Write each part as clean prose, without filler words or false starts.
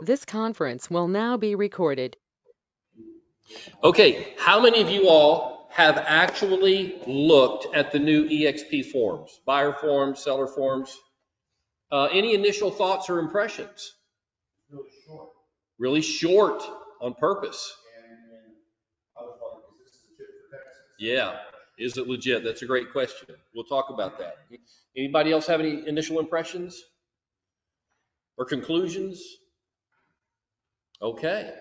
This conference will now be recorded. Okay, how many of you all have actually looked at the new EXP forms, buyer forms, seller forms? Any initial thoughts or impressions? Really short. Really short on purpose. And I was wondering, is this legit for Texas? Yeah, is it legit? That's a great question. We'll talk about that. Anybody else have any initial impressions or conclusions? Okay.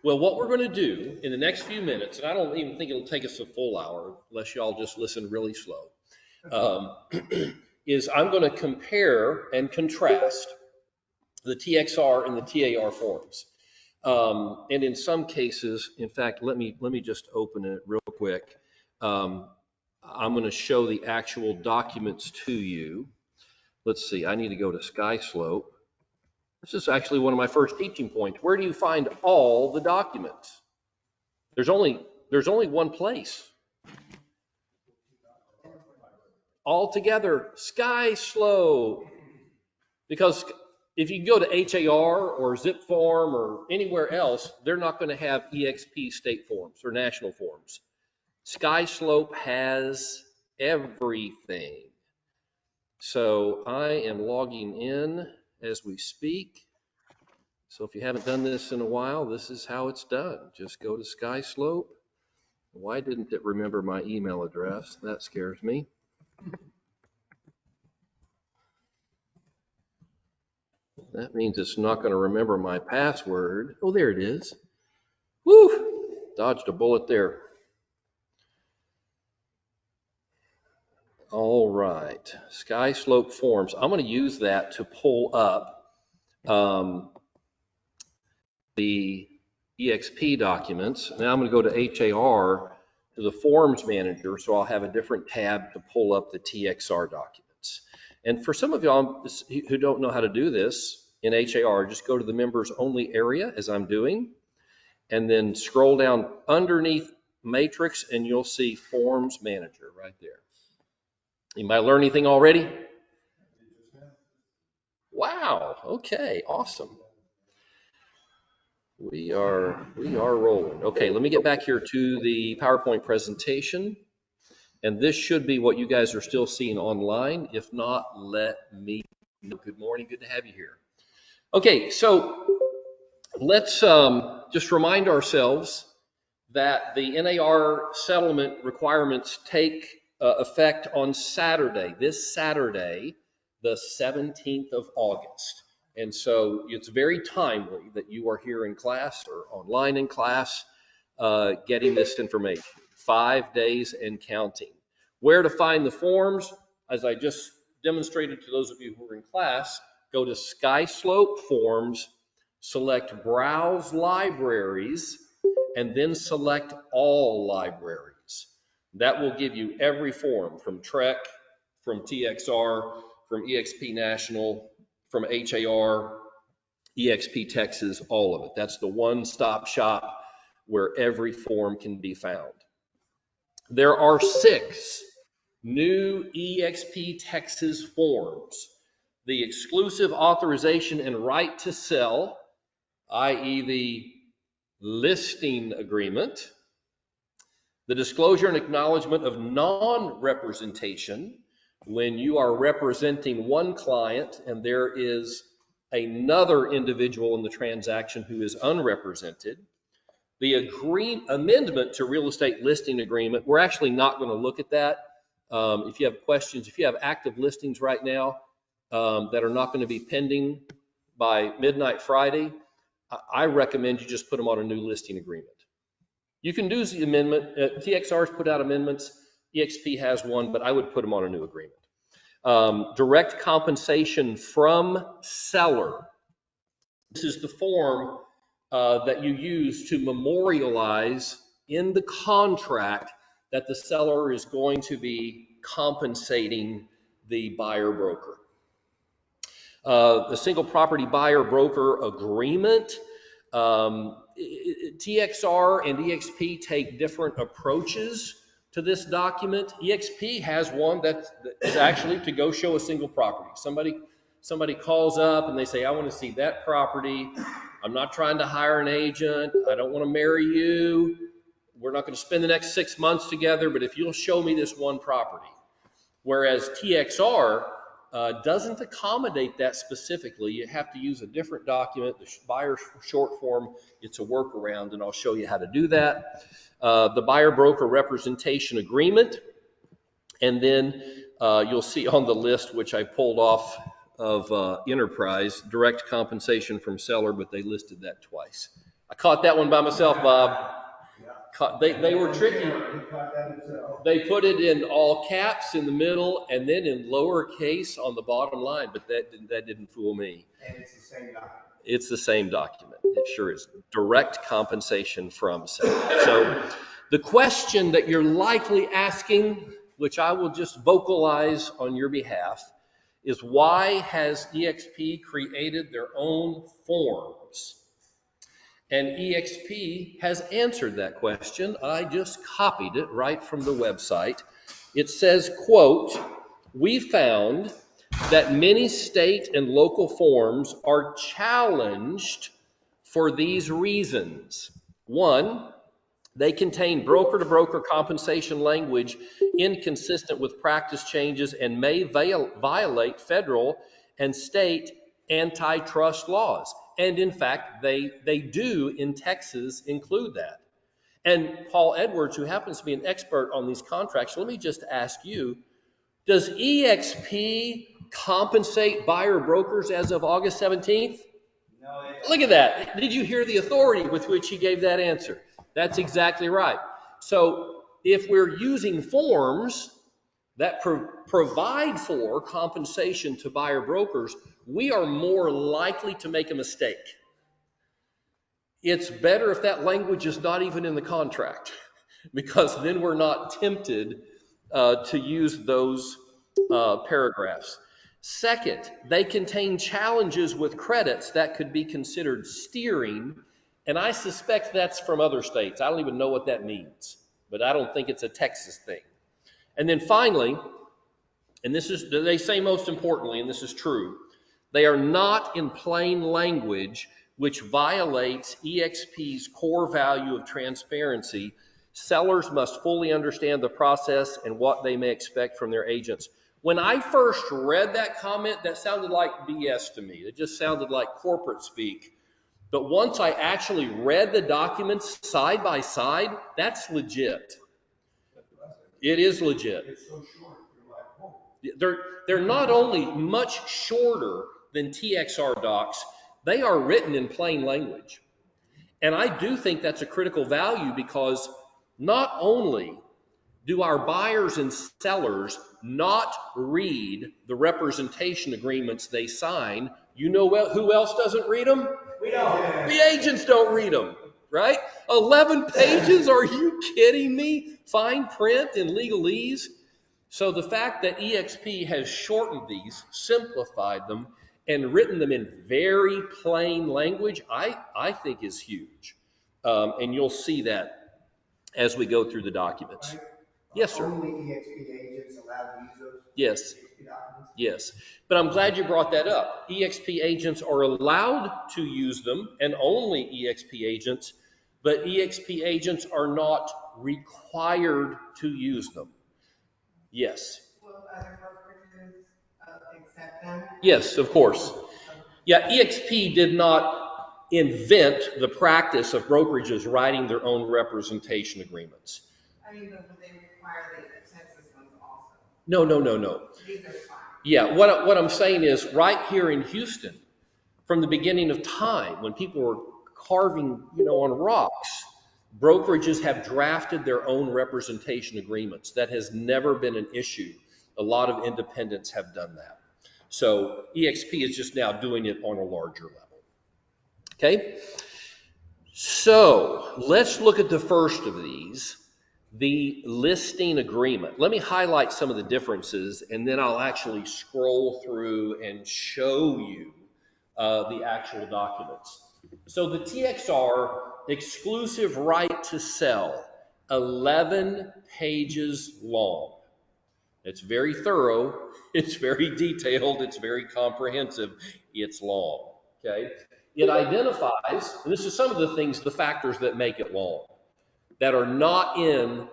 Well, what we're going to do in the next few minutes, and I don't even think it'll take us a full hour unless y'all just listen really slow, is I'm going to compare and contrast the TXR and the TAR forms. And in some cases, in fact, let me just open it real quick. I'm going to show the actual documents to you. Let's see, I need to go to SkySlope. This is actually one of my first teaching points. Where do you find all the documents? There's only one place. All together, SkySlope. Because if you go to HAR or Zip Form or anywhere else, they're not going to have EXP state forms or national forms. SkySlope has everything. So I am logging in as we speak. So if you haven't done this in a while, this is how it's done. Just go to SkySlope. Why didn't it remember my email address? That scares me. That means it's not going to remember my password. Oh, there it is. Woo! Dodged a bullet there. All right, SkySlope forms. I'm going to use that to pull up the EXP documents. Now I'm going to go to HAR, to the forms manager, so I'll have a different tab to pull up the TXR documents. And for some of y'all who don't know how to do this in HAR, just go to the members only area as I'm doing, and then scroll down underneath matrix and you'll see forms manager right there. Anybody learn anything already? Wow, okay, awesome. We are rolling. Okay, let me get back here to the PowerPoint presentation. And this should be what you guys are still seeing online. If not, let me know. Good morning, good to have you here. Okay, so let's just remind ourselves that the NAR settlement requirements take effect on Saturday, this Saturday, the 17th of August. And so it's very timely that you are here in class or online in class getting this information. 5 days and counting. Where to find the forms, as I just demonstrated to those of you who are in class, go to SkySlope Forms, select Browse Libraries, and then select All Libraries. That will give you every form from TREC, from TXR, from EXP National, from HAR, EXP Texas, all of it. That's the one-stop shop where every form can be found. There are 6 new EXP Texas forms. The exclusive authorization and right to sell, i.e. the listing agreement, the disclosure and acknowledgement of non-representation, when you are representing one client and there is another individual in the transaction who is unrepresented. The amendment to real estate listing agreement, we're actually not going to look at that. If you have questions, if you have active listings right now that are not going to be pending by midnight Friday, I recommend you just put them on a new listing agreement. You can do the amendment. TXR's put out amendments. EXP has one, but I would put them on a new agreement. Direct compensation from seller. This is the form that you use to memorialize in the contract that the seller is going to be compensating the buyer broker. The single property buyer broker agreement. TXR and EXP take different approaches to this document. EXP has one that is actually to go show a single property. somebody calls up and they say, I want to see that property. I'm not trying to hire an agent. I don't want to marry you. We're not going to spend the next 6 months together, but if you'll show me this one property. Whereas TXR doesn't accommodate that specifically. You have to use a different document, the buyer short form. It's a workaround, and I'll show you how to do that. The buyer broker representation agreement. And then you'll see on the list, which I pulled off of Enterprise, direct compensation from seller, but they listed that twice. I caught that one by myself, Bob. They were tricky. They put it in all caps in the middle and then in lowercase on the bottom line, but that didn't fool me. And it's the same document. It's the same document. It sure is. Direct compensation from seller. So the question that you're likely asking, which I will just vocalize on your behalf, is why has EXP created their own forms? And EXP has answered that question. I just copied it right from the website. It says, quote, we found that many state and local forms are challenged for these reasons. One, they contain broker-to-broker compensation language inconsistent with practice changes and may violate federal and state antitrust laws. And in fact, they do in Texas include that. And Paul Edwards, who happens to be an expert on these contracts, let me just ask you, does EXP compensate buyer brokers as of August 17th? No, Look at that. Did you hear the authority with which he gave that answer? That's exactly right. So if we're using forms that provide for compensation to buyer brokers, we are more likely to make a mistake. It's better if that language is not even in the contract, because then we're not tempted to use those paragraphs. Second, they contain challenges with credits that could be considered steering, and I suspect that's from other states. I don't even know what that means, but I don't think it's a Texas thing. And then finally, and this is, they say most importantly, and this is true, they are not in plain language, which violates EXP's core value of transparency. Sellers must fully understand the process and what they may expect from their agents. When I first read that comment, that sounded like BS to me. It just sounded like corporate speak. But once I actually read the documents side by side, that's legit. It is legit. It's so short. You're like, whoa. They're not only much shorter than TXR docs, they are written in plain language. And I do think that's a critical value, because not only do our buyers and sellers not read the representation agreements they sign, you know who else doesn't read them? We don't. The agents don't read them, right? 11 pages? Are you kidding me? Fine print in legalese. So the fact that EXP has shortened these, simplified them, and written them in very plain language, I think is huge. And you'll see that as we go through the documents. Yes, sir. Only EXP agents allowed to use those? Yes. EXP documents? Yes. But I'm glad you brought that up. EXP agents are allowed to use them, and only EXP agents, but EXP agents are not required to use them. Yes. Will other brokerages accept them? Yes, of course. Yeah, EXP did not invent the practice of brokerages writing their own representation agreements. I mean, but would they require the Texas ones also? No. These are fine. Yeah, what I'm saying is, right here in Houston, from the beginning of time, when people were carving, on rocks, brokerages have drafted their own representation agreements. That has never been an issue. A lot of independents have done that. So EXP is just now doing it on a larger level. Okay? So let's look at the first of these, the listing agreement. Let me highlight some of the differences, and then I'll actually scroll through and show you the actual documents. So the TXR exclusive right to sell, 11 pages long. It's very thorough, it's very detailed, it's very comprehensive, it's long, okay? It identifies, and this is some of the things, the factors that make it long, that are not in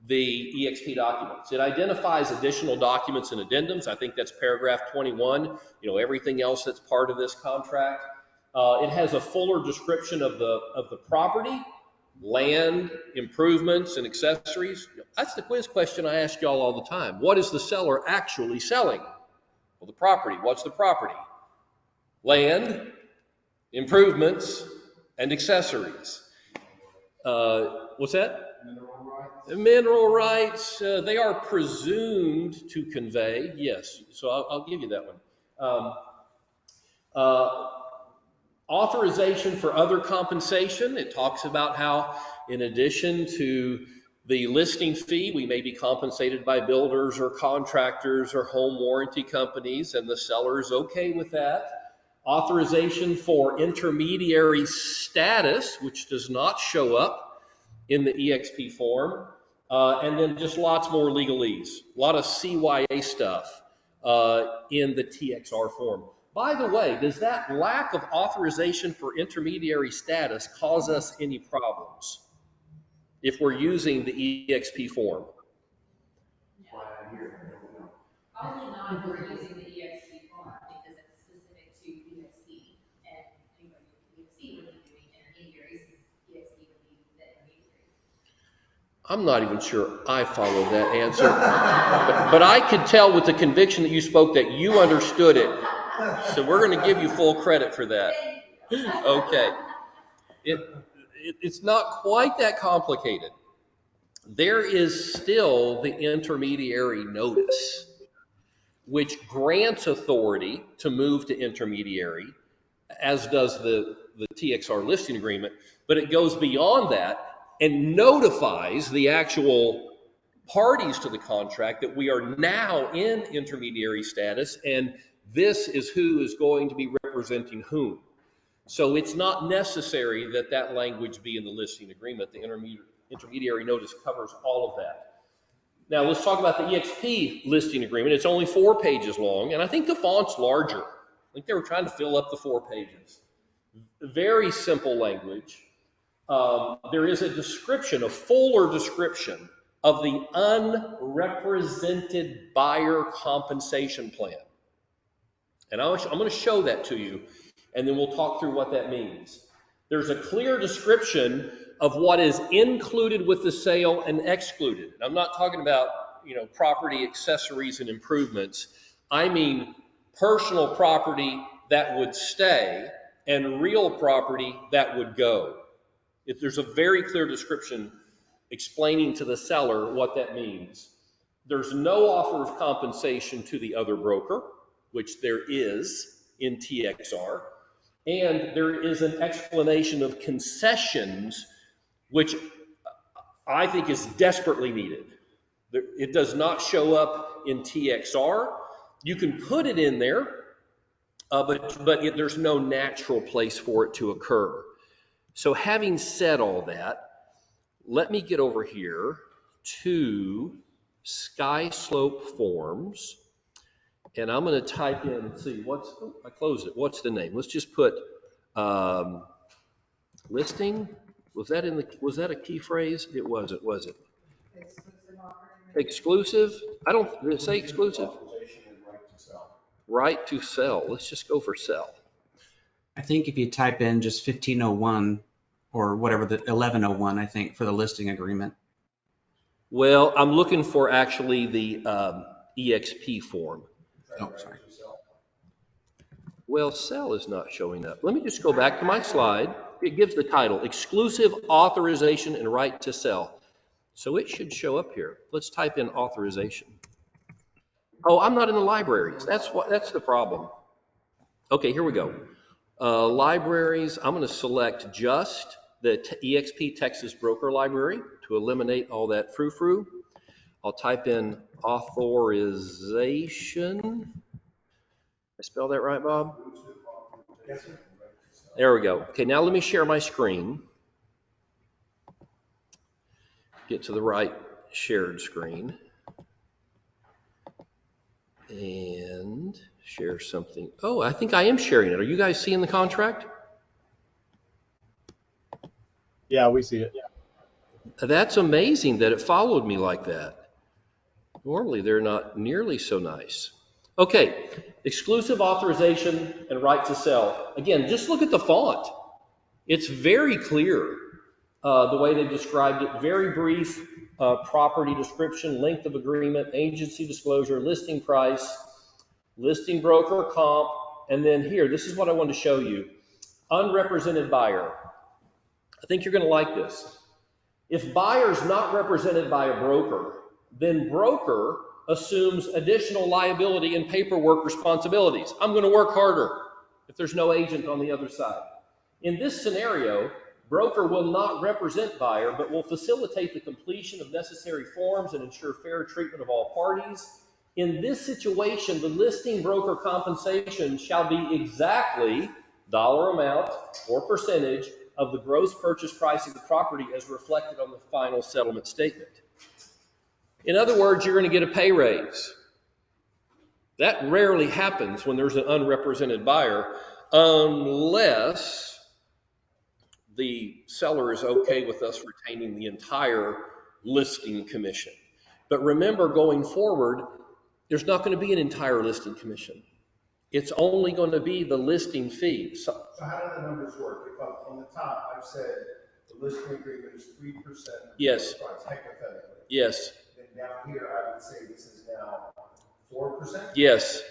the EXP documents. It identifies additional documents and addendums. I think that's paragraph 21, everything else that's part of this contract. It has a fuller description of the property, land, improvements, and accessories. That's the quiz question I ask y'all all the time. What is the seller actually selling? Well, the property. What's the property? Land, improvements, and accessories. What's that? Mineral rights. Mineral rights, they are presumed to convey, yes, so I'll give you that one. Uh, Authorization for other compensation, it talks about how in addition to the listing fee, we may be compensated by builders or contractors or home warranty companies, and the seller is okay with that. Authorization for intermediary status, which does not show up in the EXP form, and then just lots more legalese, a lot of CYA stuff in the TXR form. By the way, does that lack of authorization for intermediary status cause us any problems if we're using the EXP form? Probably not if we're using the EXP form because it's specific to EXP and anybody with EXP would be doing intermediaries. EXP would be the intermediary. I'm not even sure I follow that answer, but I could tell with the conviction that you spoke that you understood it. So we're going to give you full credit for that. Okay. It's not quite that complicated. There is still the intermediary notice, which grants authority to move to intermediary, as does the TXR listing agreement, but it goes beyond that and notifies the actual parties to the contract that we are now in intermediary status, and this is who is going to be representing whom. So it's not necessary that that language be in the listing agreement. The intermediary notice covers all of that. Now let's talk about the EXP listing agreement. It's only 4 pages long, and I think the font's larger. I think they were trying to fill up the 4 pages. Very simple language. There is a description, a fuller description of the unrepresented buyer compensation plan. And I'm going to show that to you, and then we'll talk through what that means. There's a clear description of what is included with the sale and excluded. And I'm not talking about, property, accessories, and improvements. I mean personal property that would stay and real property that would go. There's a very clear description explaining to the seller what that means. There's no offer of compensation to the other broker, which there is in TXR, and there is an explanation of concessions, which I think is desperately needed. It does not show up in TXR. You can put it in there, but there's no natural place for it to occur. So having said all that, let me get over here to Sky Slope Forms, and I'm going to type in, let's see, I closed it. What's the name? Let's just put listing. Was that a key phrase? It wasn't, was it? Exclusive? Did it say exclusive? Right to sell. Let's just go for sell. I think if you type in just 1501 or whatever, the 1101, I think, for the listing agreement. Well, I'm looking for actually the EXP form. Oh, sorry. Well, sell is not showing up. Let me just go back to my slide. It gives the title, Exclusive Authorization and Right to Sell. So it should show up here. Let's type in authorization. Oh, I'm not in the libraries. That's the problem. Okay, here we go. Libraries, I'm going to select just the EXP Texas Broker Library to eliminate all that frou-frou. I'll type in authorization. I spell that right, Bob? There we go. Okay, now let me share my screen. Get to the right shared screen. And share something. Oh, I think I am sharing it. Are you guys seeing the contract? Yeah, we see it. That's amazing that it followed me like that. Normally, they're not nearly so nice. Okay, exclusive authorization and right to sell. Again, just look at the font. It's very clear the way they described it. Very brief property description, length of agreement, agency disclosure, listing price, listing broker comp, and then here, this is what I wanted to show you. Unrepresented buyer. I think you're going to like this. If buyer's not represented by a broker, then broker assumes additional liability and paperwork responsibilities. I'm going to work harder if there's no agent on the other side. In this scenario, broker will not represent buyer, but will facilitate the completion of necessary forms and ensure fair treatment of all parties. In this situation, the listing broker compensation shall be exactly dollar amount or percentage of the gross purchase price of the property as reflected on the final settlement statement. In other words, you're going to get a pay raise. That rarely happens when there's an unrepresented buyer, unless the seller is okay with us retaining the entire listing commission. But remember, going forward, there's not going to be an entire listing commission. It's only going to be the listing fee. So how do the numbers work? If on the top, I've said the listing agreement is 3% of the Yes. price, hypothetically. Yes. Then down here, I would say this is now 4%? Yes.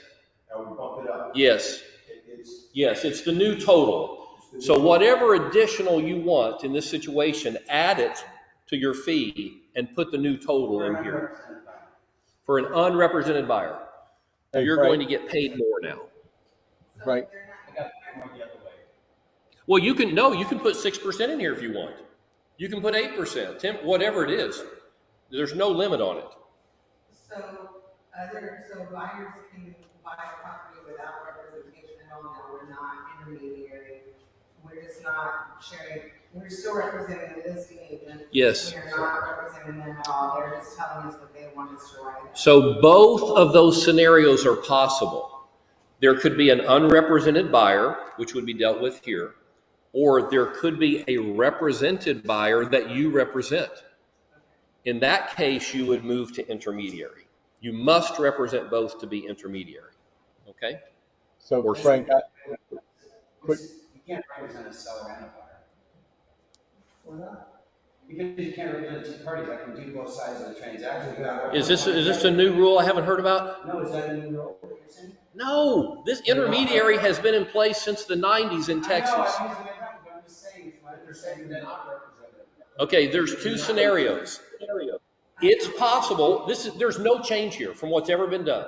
I would bump it up. Yes. It's It's the new total. So whatever additional you want in this situation, add it to your fee and put the new total in here. For an unrepresented buyer, you're going to get paid more now. Right. Well, you can put 6% in here if you want. You can put 8%, 10, whatever it is. There's no limit on it. So buyers can buy a property without representation at all now. We're not intermediary. We're just not sharing. We're still representing the listing agent. Yes. We're not representing them at all. They're just telling us what they want us to write. So both of those scenarios are possible. There could be an unrepresented buyer, which would be dealt with here, or there could be a represented buyer that you represent. In that case, you would move to intermediary. You must represent both to be intermediary. Okay? So Or Frank, You can't represent a seller and a buyer. Why not? Because you can't represent two parties. I can do both sides of the transaction. Is this a new rule I haven't heard about? No, is that a new rule that you're saying? No, this intermediary has been in place since the 90s in Texas. I'm just saying, they're saying they're not represented. Okay, there's two scenarios. It's possible, there's no change here from what's ever been done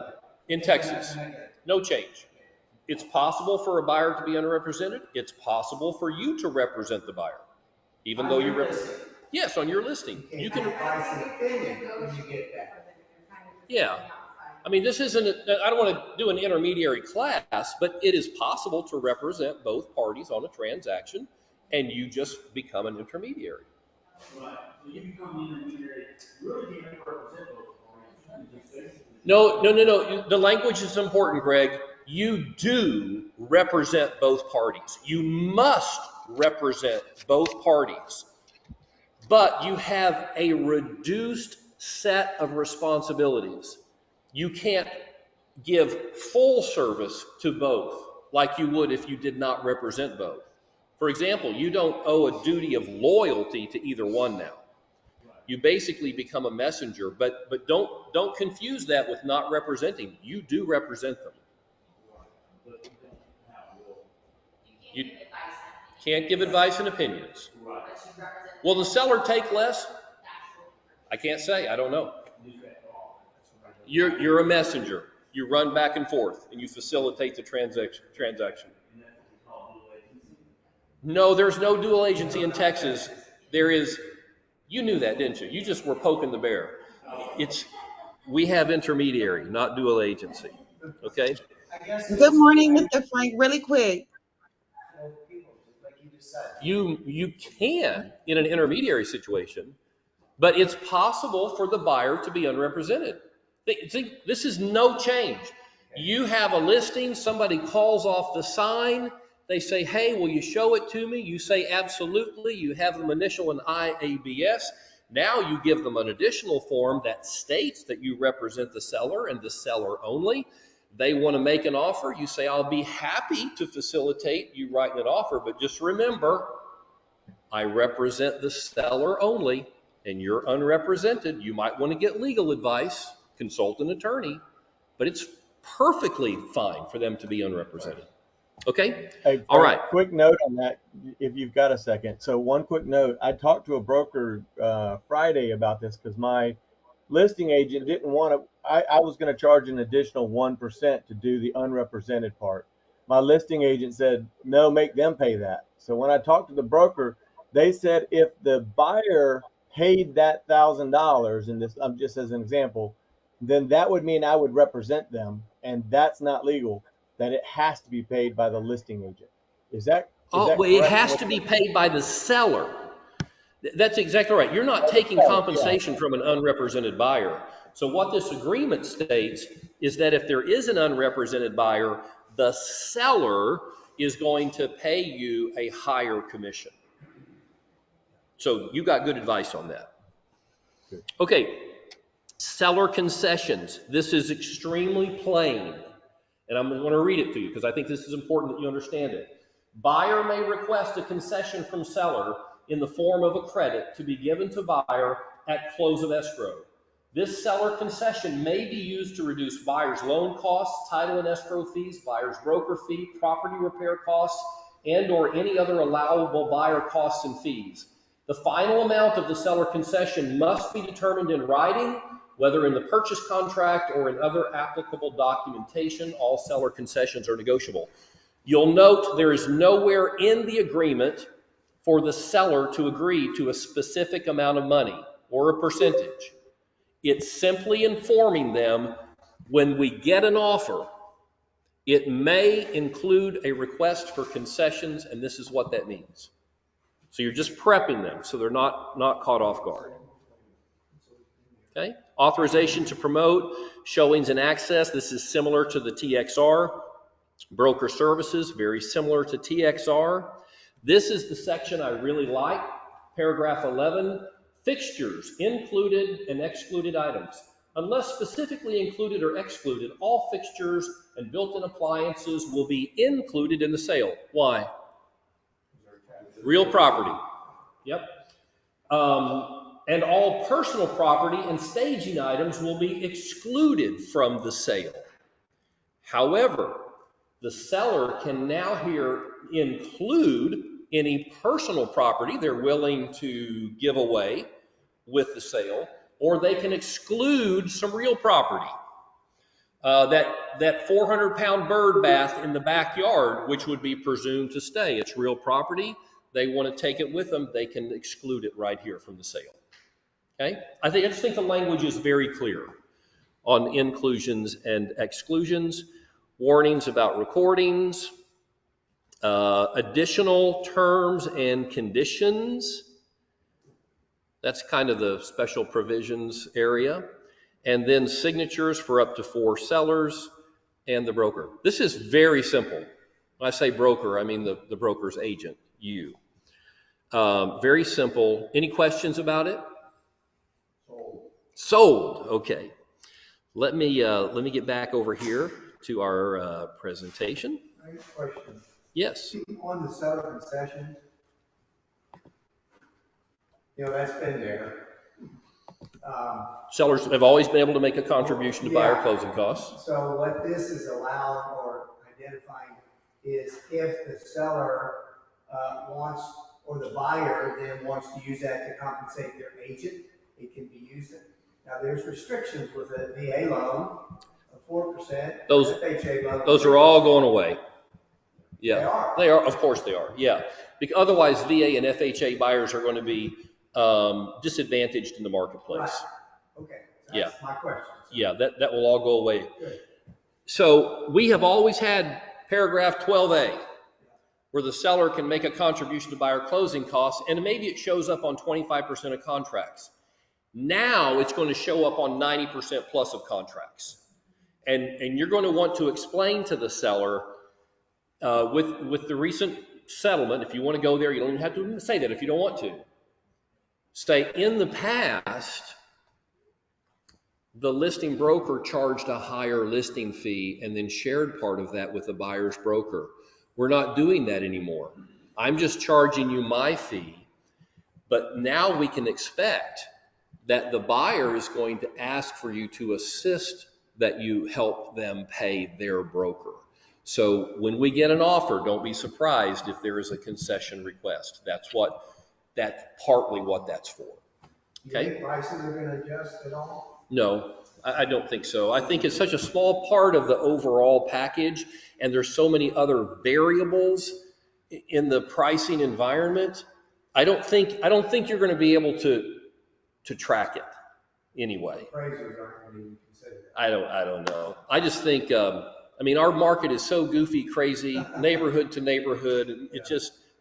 in Texas. No change. It's possible for a buyer to be underrepresented. It's possible for you to represent the buyer, even though you represent. Yes, on your listing. You can. Yeah. I mean, this isn't, I don't want to do an intermediary class, but it is possible to represent both parties on a transaction, and you just become an intermediary. Right. So you become the intermediary. You really can't represent both parties. No. The language is important, Greg. You do represent both parties. You must represent both parties. But you have a reduced set of responsibilities. You can't give full service to both like you would if you did not represent both. For example, you don't owe a duty of loyalty to either one now. You basically become a messenger, but don't confuse that with not representing. You do represent them. You can't give advice and opinions. Will the seller take less? I can't say. I don't know. You're a messenger. You run back and forth, and you facilitate the transaction. No, there's no dual agency in Texas. There is. You knew that, didn't you? You just were poking the bear. We have intermediary, not dual agency. Okay? Good morning, Mr. Frank. Really quick. You can in an intermediary situation, but it's possible for the buyer to be unrepresented. See, this is no change. You have a listing, somebody calls off the sign, they say, hey, will you show it to me? You say, absolutely. You have them initial an IABS. Now you give them an additional form that states that you represent the seller and the seller only. They want to make an offer. You say, I'll be happy to facilitate you writing an offer, but just remember, I represent the seller only, and you're unrepresented. You might want to get legal advice, consult an attorney, but it's perfectly fine for them to be unrepresented. Okay? Hey, All Frank, right. quick note on that, if you've got a second. So one quick note, I talked to a broker Friday about this because my listing agent didn't want to, I was going to charge an additional 1% to do the unrepresented part. My listing agent said, no, make them pay that. So when I talked to the broker, they said if the buyer paid that $1,000, and this, just as an example, then that would mean I would represent them, and that's not legal, that it has to be paid by the listing agent. Is that Well, it correct? has to be paid by the seller. That's exactly right. You're not taking compensation from an unrepresented buyer. So what this agreement states is that if there is an unrepresented buyer, the seller is going to pay you a higher commission. So you got good advice on that. Okay, seller concessions. This is extremely plain, and I'm going to read it to you because I think this is important that you understand it. Buyer may request a concession from seller in the form of a credit to be given to buyer at close of escrow. This seller concession may be used to reduce buyer's loan costs, title and escrow fees, buyer's broker fee, property repair costs, and or any other allowable buyer costs and fees. The final amount of the seller concession must be determined in writing, whether in the purchase contract or in other applicable documentation. All seller concessions are negotiable. You'll note there is nowhere in the agreement for the seller to agree to a specific amount of money or a percentage. It's simply informing them when we get an offer, it may include a request for concessions, and this is what that means. So you're just prepping them so they're not caught off guard. Okay? Authorization to promote, showings and access. This is similar to the TXR. Broker services, very similar to TXR. This is the section I really like. Paragraph 11, fixtures, included and excluded items. Unless specifically included or excluded, all fixtures and built-in appliances will be included in the sale. Why? Real property. Yep. And all personal property and staging items will be excluded from the sale. However, the seller can now here include any personal property they're willing to give away with the sale, or they can exclude some real property. That 400-pound bird bath in the backyard, which would be presumed to stay, it's real property. They want to take it with them, they can exclude it right here from the sale. Okay? I just think the language is very clear on inclusions and exclusions. Warnings about recordings, additional terms and conditions. That's kind of the special provisions area. And then signatures for up to 4 sellers and the broker. This is very simple. When I say broker, I mean the broker's agent, you. Very simple. Any questions about it? Sold. Okay. Let me get back over here to our presentation. I have a question. Yes. On the seller concession, that's been there. Sellers have always been able to make a contribution to buyer closing costs. So what this is allowing or identifying is if the seller wants, or the buyer then wants to use that to compensate their agent, it can be used. Now there's restrictions with a VA loan of 4%. FHA loan. Those are all going away. Yeah, They are. Of course they are. Yeah, because otherwise VA and FHA buyers are going to be disadvantaged in the marketplace. Right. Okay, that's my question. Yeah, that will all go away. Good. So we have always had paragraph 12A, where the seller can make a contribution to buyer closing costs, and maybe it shows up on 25% of contracts. Now it's going to show up on 90% plus of contracts. And you're going to want to explain to the seller with the recent settlement, if you want to go there, you don't have to say that if you don't want to. Say, in the past, the listing broker charged a higher listing fee and then shared part of that with the buyer's broker. We're not doing that anymore. I'm just charging you my fee, but now we can expect that the buyer is going to ask for you to assist that you help them pay their broker. So when we get an offer, don't be surprised if there is a concession request. That's partly what that's for. Do you think prices are going to adjust at all? No, I don't think so. I think it's such a small part of the overall package, and there's so many other variables in the pricing environment. I don't think you're going to be able to track it anyway. Appraisers aren't going to even consider that. I don't know. I just think our market is so goofy, crazy, neighborhood to neighborhood.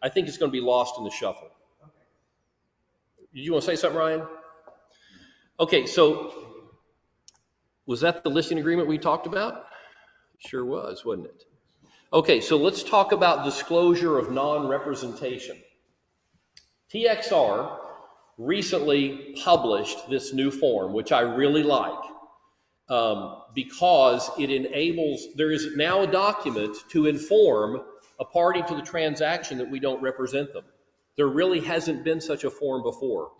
I think it's going to be lost in the shuffle. Okay. You want to say something, Ryan? Okay, so was that the listing agreement we talked about? Sure was, wasn't it? Okay, so let's talk about disclosure of non-representation. TXR recently published this new form, which I really like, because it enables, there is now a document to inform a party to the transaction that we don't represent them. There really hasn't been such a form before.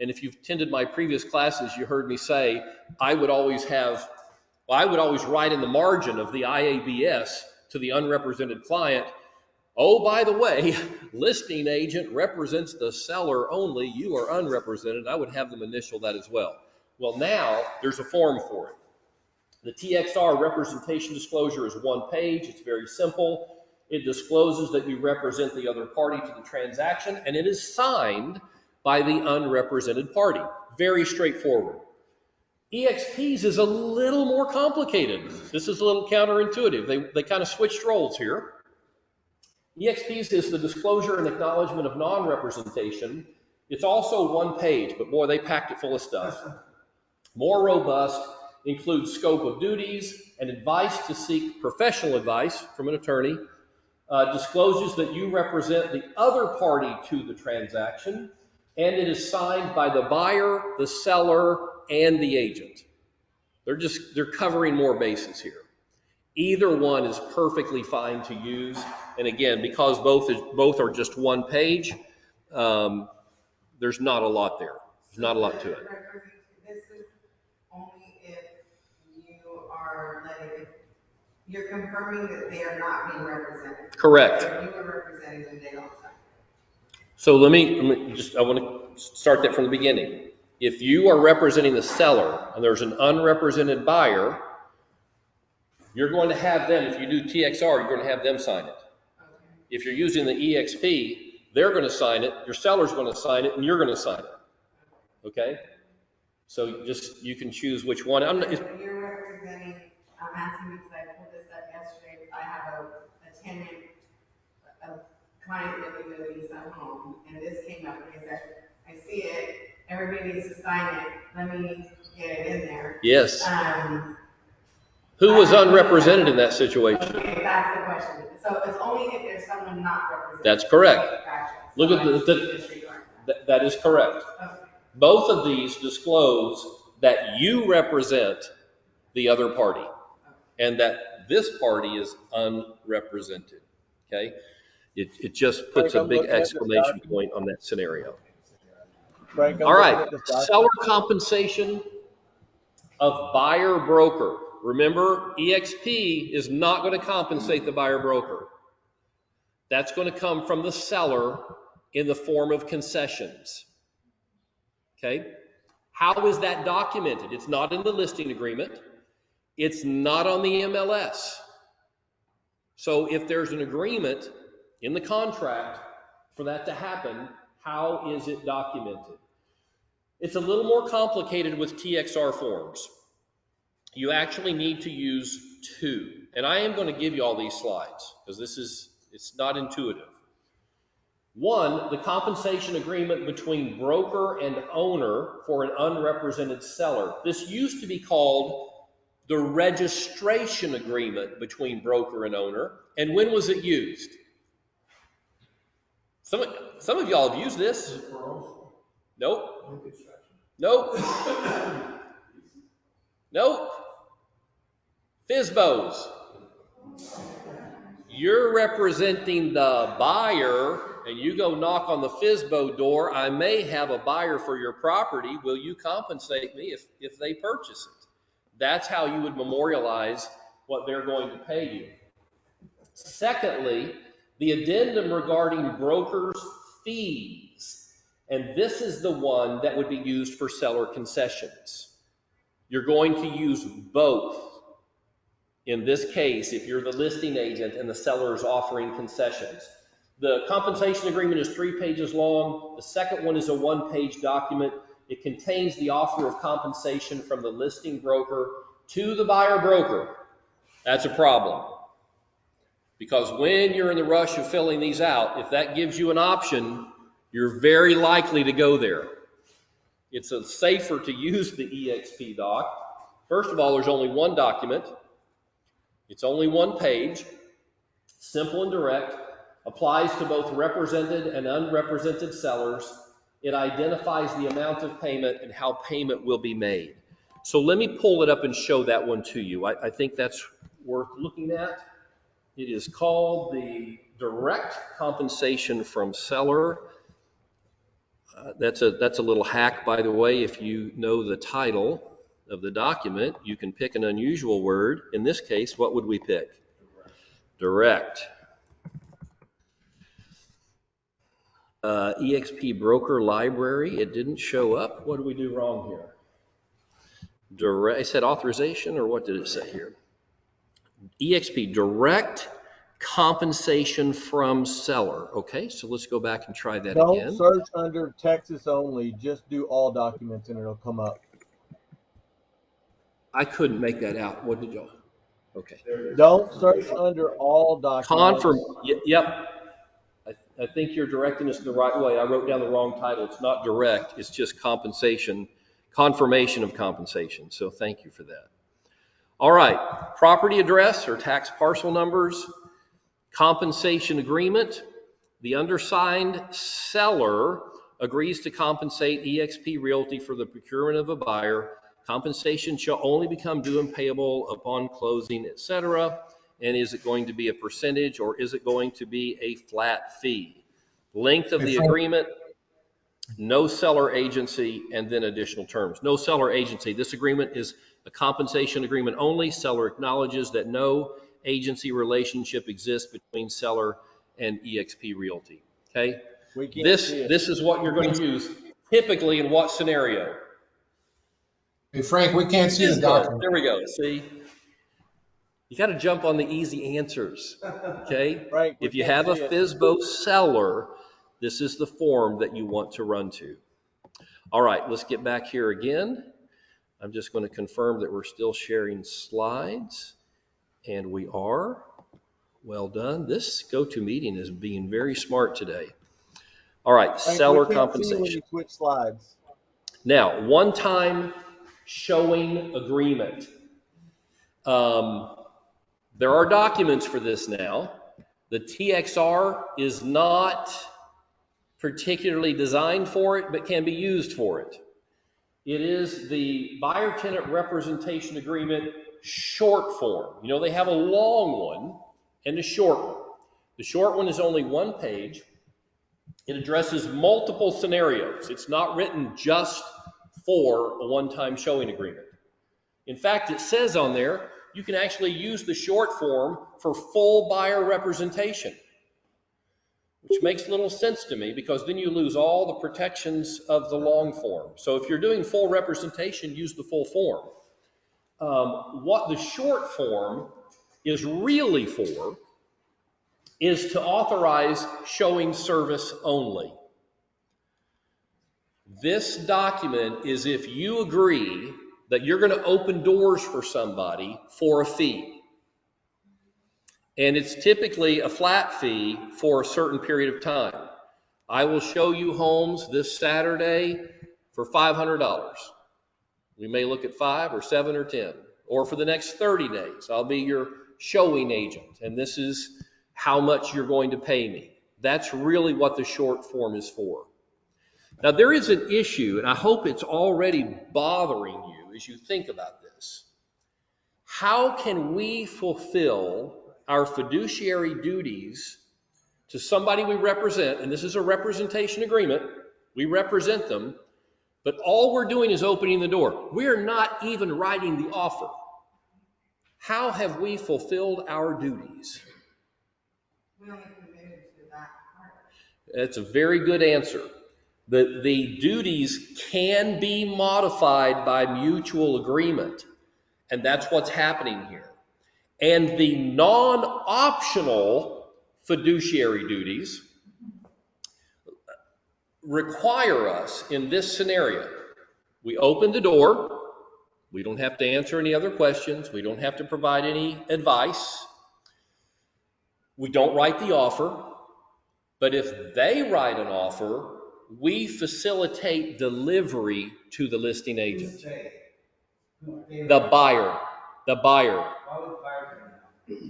And if you've attended my previous classes, you heard me say, I would always write in the margin of the IABS to the unrepresented client, oh, by the way, listing agent represents the seller only, you are unrepresented. I would have them initial that as well. Well, now there's a form for it. The TXR representation disclosure is one page. It's very simple. It discloses that you represent the other party to the transaction, and it is signed by the unrepresented party. Very straightforward. EXP's is a little more complicated. This is a little counterintuitive. They kind of switched roles here. EXP's is the disclosure and acknowledgement of non-representation. It's also one page, but boy, they packed it full of stuff. More robust, includes scope of duties and advice to seek professional advice from an attorney, discloses that you represent the other party to the transaction, and it is signed by the buyer, the seller, and the agent. They're covering more bases here. Either one is perfectly fine to use. And again, because both are just one page, there's not a lot there. There's not a lot to it. This is only if you're confirming that they are not being represented. Correct. If you are representing them, they don't sign. So I want to start that from the beginning. If you are representing the seller and there's an unrepresented buyer, you're going to have them, if you do TXR, you're going to have them sign it. Okay. If you're using the EXP, they're going to sign it, your seller's going to sign it, and you're going to sign it. Okay? So you can choose which one. When you're representing, I'm asking because I pulled this up yesterday. I have a tenant, a client living with a lease at home, and this came up and I said, I see it, everybody needs to sign it, let me get it in there. Yes. Who was unrepresented in that situation? Okay, that's the question. So it's only if there's someone not represented. That's correct. Okay, gotcha. Look at that is correct. Okay. Both of these disclose that you represent the other party and that this party is unrepresented. Okay? It just puts a big exclamation point on that scenario. Frank, All right, seller compensation of buyer broker. Remember, EXP is not going to compensate the buyer broker. That's going to come from the seller in the form of concessions. Okay? How is that documented? It's not in the listing agreement. It's not on the MLS. So if there's an agreement in the contract for that to happen, how is it documented? It's a little more complicated with TXR forms. You actually need to use two. And I am going to give you all these slides because it's not intuitive. One, the compensation agreement between broker and owner for an unrepresented seller. This used to be called the registration agreement between broker and owner. And when was it used? Some of y'all have used this. Nope. Nope. Nope. FSBOs. You're representing the buyer and you go knock on the FSBO door. I may have a buyer for your property. Will you compensate me if they purchase it? That's how you would memorialize what they're going to pay you. Secondly, the addendum regarding brokers' fees. And this is the one that would be used for seller concessions. You're going to use both. In this case, if you're the listing agent and the seller is offering concessions. The compensation agreement is 3 pages long. The second one is a 1-page document. It contains the offer of compensation from the listing broker to the buyer broker. That's a problem. Because when you're in the rush of filling these out, if that gives you an option, you're very likely to go there. It's safer to use the EXP doc. First of all, there's only one document. It's only 1 page, simple and direct, applies to both represented and unrepresented sellers. It identifies the amount of payment and how payment will be made. So let me pull it up and show that one to you. I think that's worth looking at. It is called the direct compensation from seller. That's a little hack, by the way. If you know the title of the document, you can pick an unusual word. In this case, what would we pick? Direct. EXP broker library. It didn't show up. What did we do wrong here? Direct. It said authorization, or what did it say here? EXP direct compensation from seller. Okay, so let's go back and try that again. Don't search under Texas only. Just do all documents and it'll come up. I couldn't make that out. What did y'all? Okay. Don't search under all documents. Yep. I think you're directing us the right way. I wrote down the wrong title. It's not direct. It's just compensation, confirmation of compensation. So thank you for that. All right. Property address or tax parcel numbers, compensation agreement. The undersigned seller agrees to compensate EXP Realty for the procurement of a buyer. Compensation shall only become due and payable upon closing, etc. And is it going to be a percentage or is it going to be a flat fee? Length of the agreement, no seller agency, and then additional terms. No seller agency. This agreement is a compensation agreement only. Seller acknowledges that no agency relationship exists between seller and EXP Realty. Okay? This is what you're going to use typically in what scenario? Hey, Frank, we can't see the document. There we go. See? You got to jump on the easy answers. Okay? Frank, if you have a FSBO seller, this is the form that you want to run to. All right, let's get back here again. I'm just going to confirm that we're still sharing slides. And we are. Well done. This GoToMeeting is being very smart today. All right, Frank, seller we can't compensation. see when you switch slides. Now, one-time showing agreement. There are documents for this now. The TXR is not particularly designed for it, but can be used for it. It is the buyer-tenant representation agreement short form. You know, they have a long one and a short one. The short one is only 1 page. It addresses multiple scenarios. It's not written just for a one-time showing agreement. In fact, it says on there, you can actually use the short form for full buyer representation, which makes little sense to me because then you lose all the protections of the long form. So if you're doing full representation, use the full form. What the short form is really for is to authorize showing service only. This document is if you agree that you're going to open doors for somebody for a fee. And it's typically a flat fee for a certain period of time. I will show you homes this Saturday for $500. We may look at 5 or 7 or 10, or for the next 30 days. I'll be your showing agent, and this is how much you're going to pay me. That's really what the short form is for. Now, there is an issue, and I hope it's already bothering you as you think about this. How can we fulfill our fiduciary duties to somebody we represent, and this is a representation agreement, we represent them, but all we're doing is opening the door. We're not even writing the offer. How have we fulfilled our duties? We only committed to that part. That's a very good answer. The duties can be modified by mutual agreement, and that's what's happening here. And the non-optional fiduciary duties require us in this scenario. We open the door. We don't have to answer any other questions. We don't have to provide any advice. We don't write the offer. But if they write an offer, we facilitate delivery to the listing agent. The buyer. The buyer. Why would the buyer do that?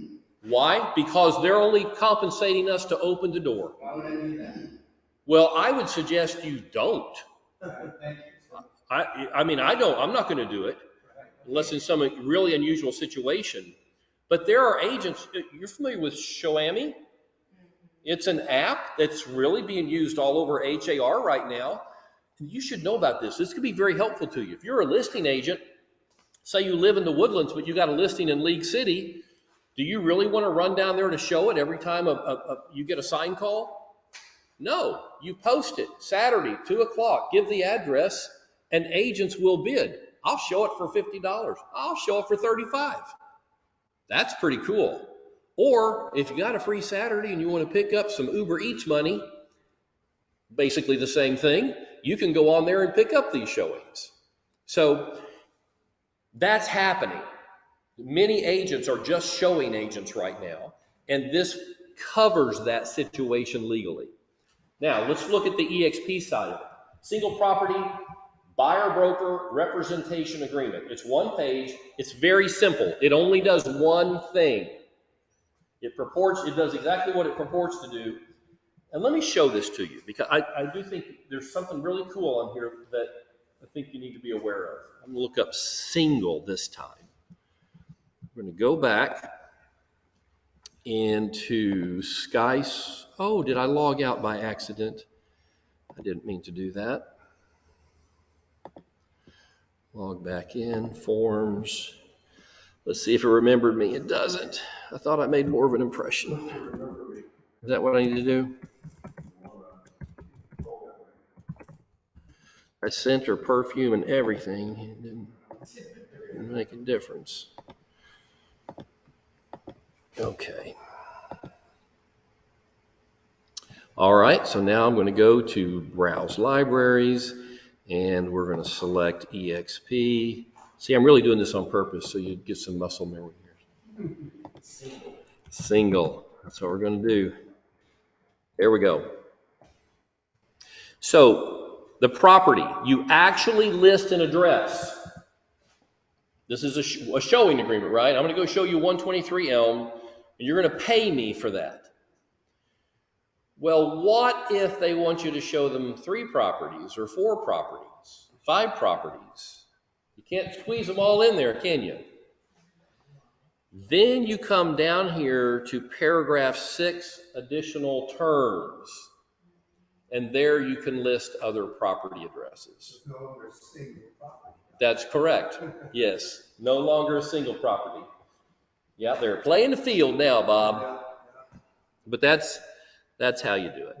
Why? Because they're only compensating us to open the door. Why would I do that? Well, I would suggest you don't. Thank you. I mean, I'm not going to do it unless in some really unusual situation. But there are agents, you're familiar with Shoami? It's an app that's really being used all over HAR right now. You should know about this. This could be very helpful to you. If you're a listing agent, say you live in the Woodlands, but you got a listing in League City, do you really want to run down there to show it every time you get a sign call? No, you post it Saturday, 2 o'clock, give the address, and agents will bid. I'll show it for $50. I'll show it for $35. That's pretty cool. Or if you got a free Saturday and you want to pick up some Uber Eats money, basically the same thing, you can go on there and pick up these showings. So that's happening. Many agents are just showing agents right now, and this covers that situation legally. Now, let's look at the EXP side of it. Single property, buyer broker representation agreement. It's one page. It's very simple. It only does one thing. It does exactly what it purports to do. And let me show this to you, because I do think there's something really cool on here that I think you need to be aware of. I'm going to look up single this time. We're going to go back into Sky's. Oh, did I log out by accident? I didn't mean to do that. Log back in, forms. Let's see if it remembered me. It doesn't. I thought I made more of an impression. Is that what I need to do? I sent her perfume and everything. It didn't make a difference. Okay. All right, so now I'm going to go to Browse Libraries, and we're going to select EXP. See, I'm really doing this on purpose so you get some muscle memory here. Single. That's what we're going to do. There we go. So the property, you actually list an address. This is a showing agreement, right? I'm going to go show you 123 Elm, and you're going to pay me for that. Well, what if they want you to show them 3 properties or 4 properties, 5 properties? You can't squeeze them all in there, can you? Then you come down here to paragraph 6, additional terms. And there you can list other property addresses. No longer single property. That's correct. Yes, no longer a single property. Yeah, they're playing the field now, Bob. But that's how you do it.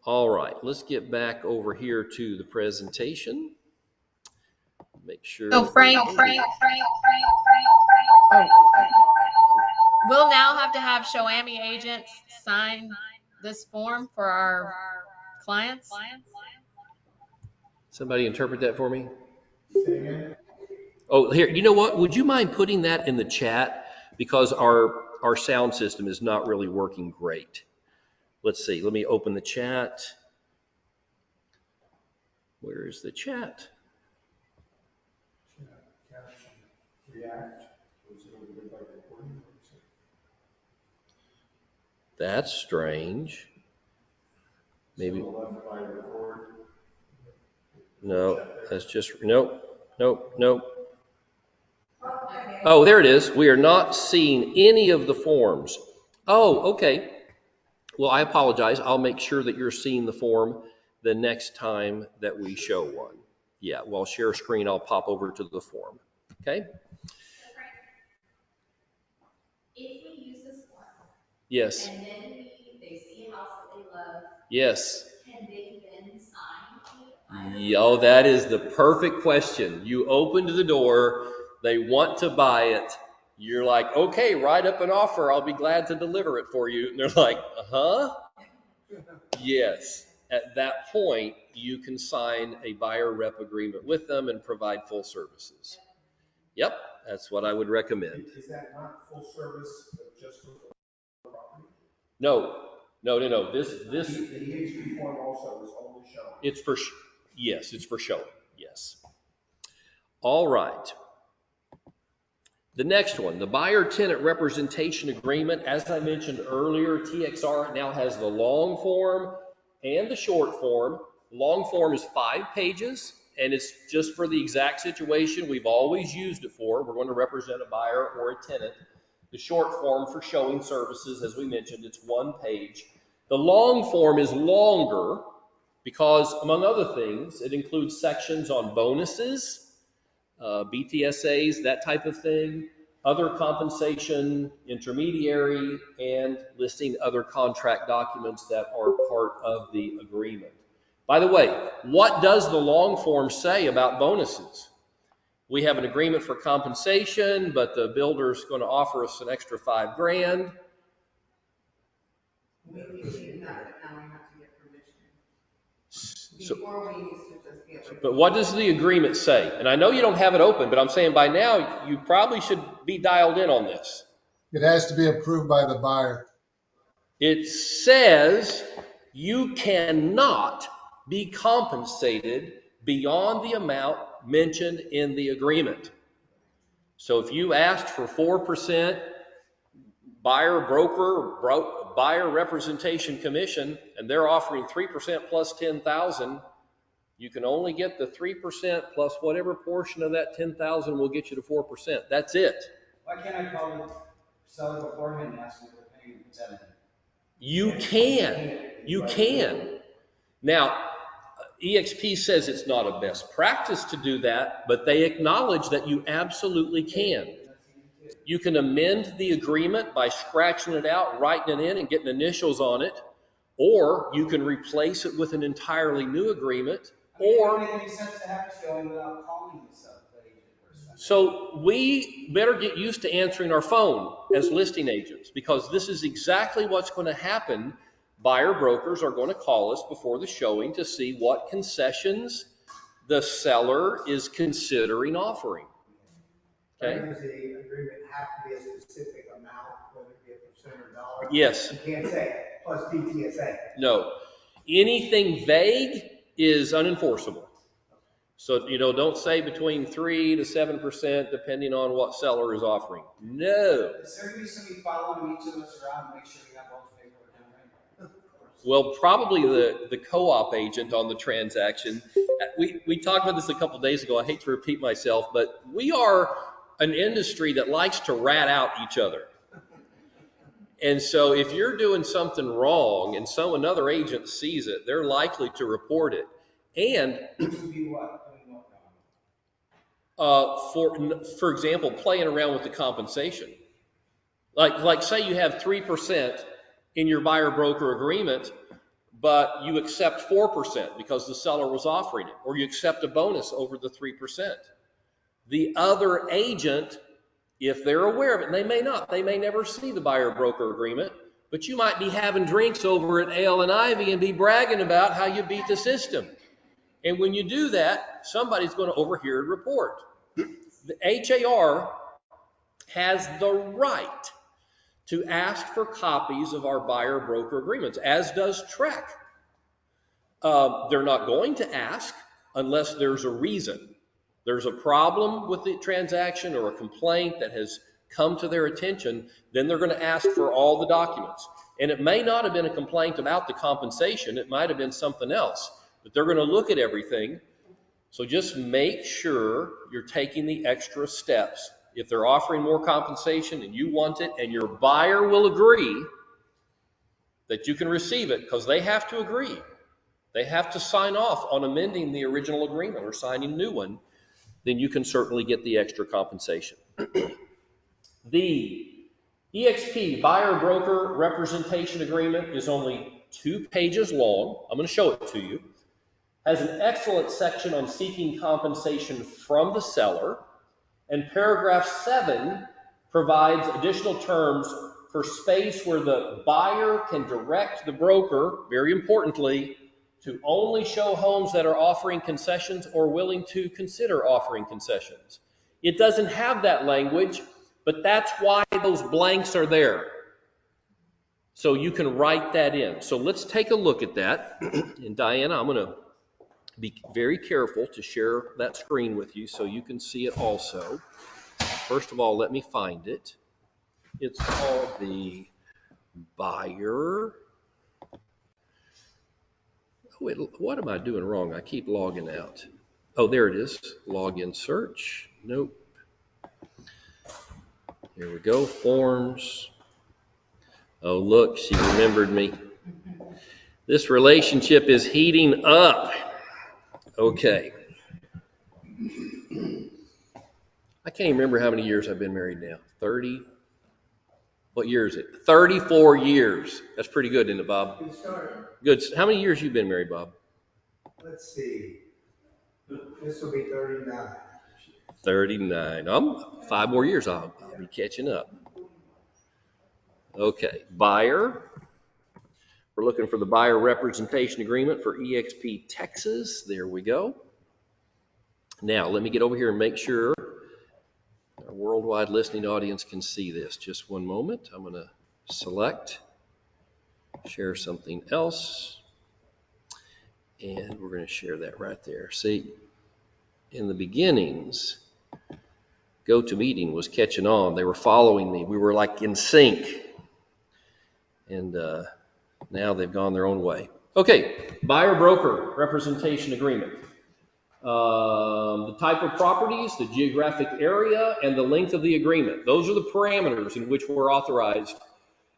All right, let's get back over here to the presentation. Make sure. So Frank, we'll now have to have Shoami agents sign this form for our clients. Somebody interpret that for me. Oh, here, you know what? Would you mind putting that in the chat? Because our sound system is not really working great. Let's see. Let me open the chat. Where is the chat? That's strange. Maybe. No, that's just, nope, nope, nope. Oh, there it is. We are not seeing any of the forms. Oh, okay. Well, I apologize. I'll make sure that you're seeing the form the next time that we show one. Yeah, well, I'll share screen. I'll pop over to the form. Okay? If we use this form. Yes. And then they see a house that they love. Yes. Can they then sign? Oh, that is the perfect question. You opened the door. They want to buy it. You're like, okay, write up an offer. I'll be glad to deliver it for you. And they're like, uh-huh. Yes. At that point, you can sign a buyer rep agreement with them and provide full services. Yep, that's what I would recommend. Is that not full service just for the property? No. This The EXP form also is only showing. it's for yes, it's for showing. Yes. All right. The next one, the buyer tenant representation agreement. As I mentioned earlier, TXR now has the long form and the short form. Long form is 5 pages, and it's just for the exact situation we've always used it for. We're going to represent a buyer or a tenant. The short form for showing services, as we mentioned, it's 1 page. The long form is longer because, among other things, it includes sections on bonuses, BTSAs, that type of thing, other compensation, intermediary, and listing other contract documents that are part of the agreement. By the way, what does the long form say about bonuses? We have an agreement for compensation, but the builder's going to offer us an extra $5,000. We not, but now we have to get permission. So, Before we used to just get. but what does the agreement say? And I know you don't have it open, but I'm saying by now you probably should be dialed in on this. It has to be approved by the buyer. It says you cannot be compensated beyond the amount mentioned in the agreement. So if you asked for 4% buyer representation commission, and they're offering 3% plus 10,000, you can only get the 3% plus whatever portion of that 10,000 will get you to 4%. That's it. Why can't I call the seller beforehand and ask them what they're paying and put that in? You can. Now, EXP says it's not a best practice to do that, but they acknowledge that you absolutely can. You can amend the agreement by scratching it out, writing it in, and getting initials on it, or you can replace it with an entirely new agreement. Or it makes sense to have a showing without calling the agent person. So we better get used to answering our phone as listing agents, because this is exactly what's going to happen. Buyer brokers are going to call us before the showing to see what concessions the seller is considering offering. Okay? Does the agreement have to be a specific amount, whether it be a percent or dollar? Yes. You can't say plus BTSA. No. Anything vague is unenforceable. So, don't say between 3 to 7% depending on what seller is offering. No. Is there going to be somebody following each of us around to make sure we have all the paperwork done right? Well, probably the co-op agent on the transaction. We talked about this a couple of days ago. I hate to repeat myself, but we are an industry that likes to rat out each other. And so if you're doing something wrong and another agent sees it, they're likely to report it. And for example, playing around with the compensation. Like say you have 3% in your buyer broker agreement, but you accept 4% because the seller was offering it, or you accept a bonus over the 3%. The other agent, if they're aware of it, and they may not, they may never see the buyer broker agreement, but you might be having drinks over at Ale and Ivy and be bragging about how you beat the system. And when you do that, somebody's going to overhear and report. The HAR has the right to ask for copies of our buyer broker agreements, as does TREC. They're not going to ask unless there's a reason. there's a problem with the transaction or a complaint that has come to their attention, then they're going to ask for all the documents. And it may not have been a complaint about the compensation. It might have been something else, but they're going to look at everything. So just make sure you're taking the extra steps. If they're offering more compensation and you want it and your buyer will agree that you can receive it, because they have to agree. They have to sign off on amending the original agreement or signing a new one, then you can certainly get the extra compensation. The EXP, Buyer Broker Representation Agreement, is only 2 pages long. I'm going to show it to you. Has an excellent section on seeking compensation from the seller, and paragraph 7 provides additional terms for space where the buyer can direct the broker, very importantly, to only show homes that are offering concessions or willing to consider offering concessions. It doesn't have that language, but that's why those blanks are there. So you can write that in. So let's take a look at that. And Diana, I'm going to be very careful to share that screen with you so you can see it also. First of all, let me find it. It's called the Buyer. Wait, what am I doing wrong? I keep logging out. Oh, there it is. Login search. Nope. Here we go. Forms. Oh, look, she remembered me. This relationship is heating up. Okay. I can't even remember how many years I've been married now. 30? What year is it? 34 years. That's pretty good, isn't it, Bob? Good start. Good. How many years you been married, Bob? Let's see. This will be 39. 39. 5 more years, I'll be catching up. Okay, buyer. We're looking for the buyer representation agreement for EXP Texas. There we go. Now, let me get over here and make sure our worldwide listening audience can see this. Just one moment. I'm going to select, share something else, and we're going to share that right there. See, in the beginnings, GoToMeeting was catching on. They were following me. We were like in sync. And now they've gone their own way. Okay, buyer broker representation agreement. The type of properties, the geographic area, and the length of the agreement. Those are the parameters in which we're authorized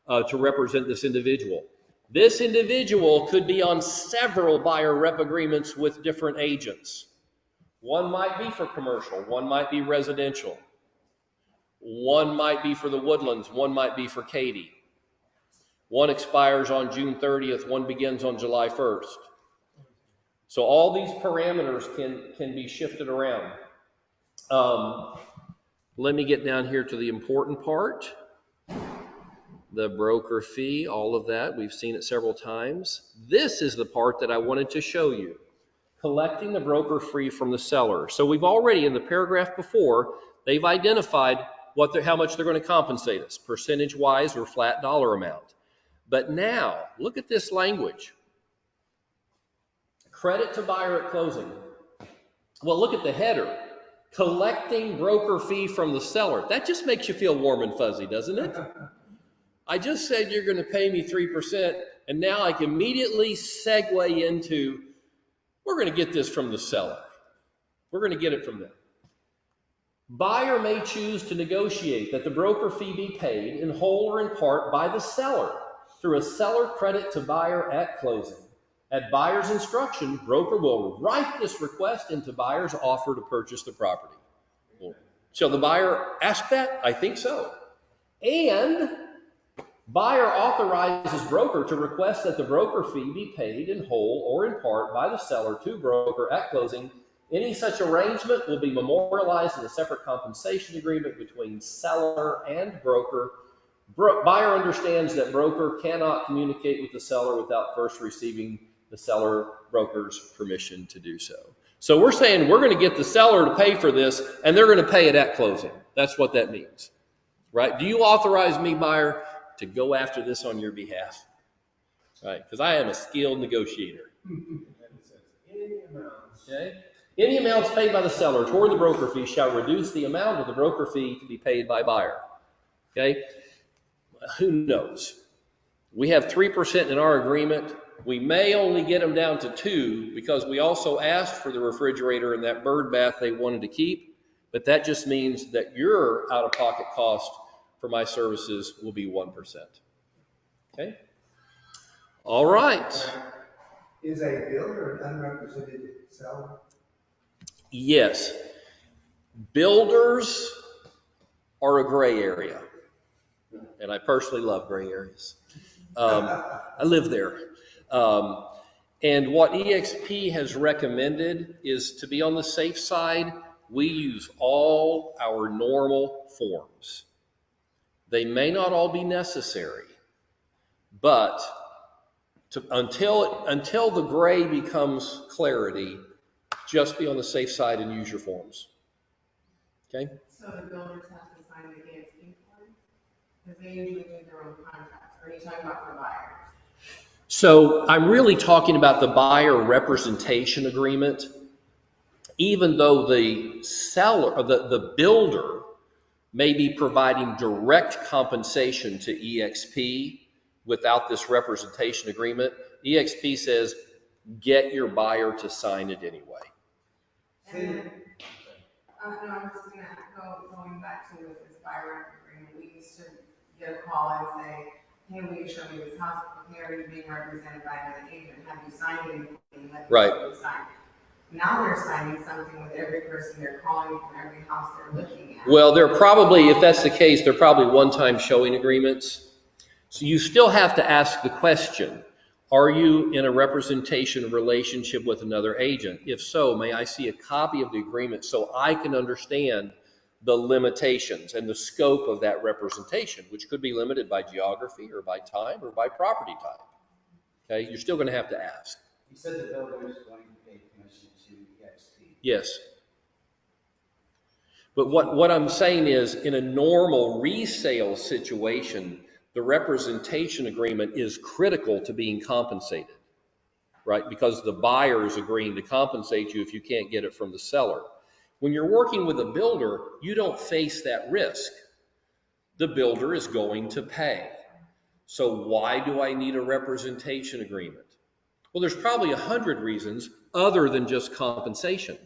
to represent this individual. This individual could be on several buyer rep agreements with different agents. One might be for commercial, one might be residential, one might be for the Woodlands, one might be for Katy. One expires on June 30th, one begins on July 1st. So all these parameters can be shifted around. Let me get down here to the important part. The broker fee, all of that, we've seen it several times. This is the part that I wanted to show you. Collecting the broker fee from the seller. So we've already, in the paragraph before, they've identified how much they're going to compensate us, percentage-wise or flat dollar amount. But now, look at this language. Credit to buyer at closing. Well, look at the header. Collecting broker fee from the seller. That just makes you feel warm and fuzzy, doesn't it? I just said you're going to pay me 3%, and now I can immediately segue into, we're going to get this from the seller. We're going to get it from them. Buyer may choose to negotiate that the broker fee be paid in whole or in part by the seller through a seller credit to buyer at closing. At buyer's instruction, broker will write this request into buyer's offer to purchase the property. Well, shall the buyer ask that? I think so. And buyer authorizes broker to request that the broker fee be paid in whole or in part by the seller to broker at closing. Any such arrangement will be memorialized in a separate compensation agreement between seller and broker. Buyer understands that broker cannot communicate with the seller without first receiving the seller broker's permission to do so. So we're saying we're going to get the seller to pay for this, and they're going to pay it at closing. That's what that means, right? Do you authorize me, buyer, to go after this on your behalf? Right? Because I am a skilled negotiator. Okay. Any amounts paid by the seller toward the broker fee shall reduce the amount of the broker fee to be paid by buyer. Okay? Who knows? We have 3% in our agreement. We may only get them down to 2 because we also asked for the refrigerator and that bird bath they wanted to keep. But that just means that your out-of-pocket cost for my services will be 1%. Okay? All right. Is a builder an unrepresented seller? Yes. Builders are a gray area. And I personally love gray areas. I live there. And what EXP has recommended is to be on the safe side, we use all our normal forms. They may not all be necessary, but until the gray becomes clarity, just be on the safe side and use your forms. Okay? So the builders have to sign the EXP form? Because they usually do their own contracts. Or are you talking about for buyers? So I'm really talking about the buyer representation agreement. Even though the seller, or the builder may be providing direct compensation to EXP without this representation agreement, EXP says, get your buyer to sign it anyway. And then, no, I'm just going back to with this buyer agreement, we used to get a call and say, hey, will you show me this house? Okay, are you being represented by an agent? Have you signed anything? Right. Now they're signing something with every person they're calling from every house they're looking at. Well, they're probably, if that's the case, they're probably one-time showing agreements. So you still have to ask the question, are you in a representation relationship with another agent? If so, may I see a copy of the agreement so I can understand the limitations and the scope of that representation, which could be limited by geography or by time or by property type. Okay, you're still going to have to ask. You said the builder is going to pay commission to EXP. Yes. But what I'm saying is, in a normal resale situation, the representation agreement is critical to being compensated, right? Because the buyer is agreeing to compensate you if you can't get it from the seller. When you're working with a builder, you don't face that risk. The builder is going to pay. So why do I need a representation agreement? Well, there's probably 100 reasons other than just compensation.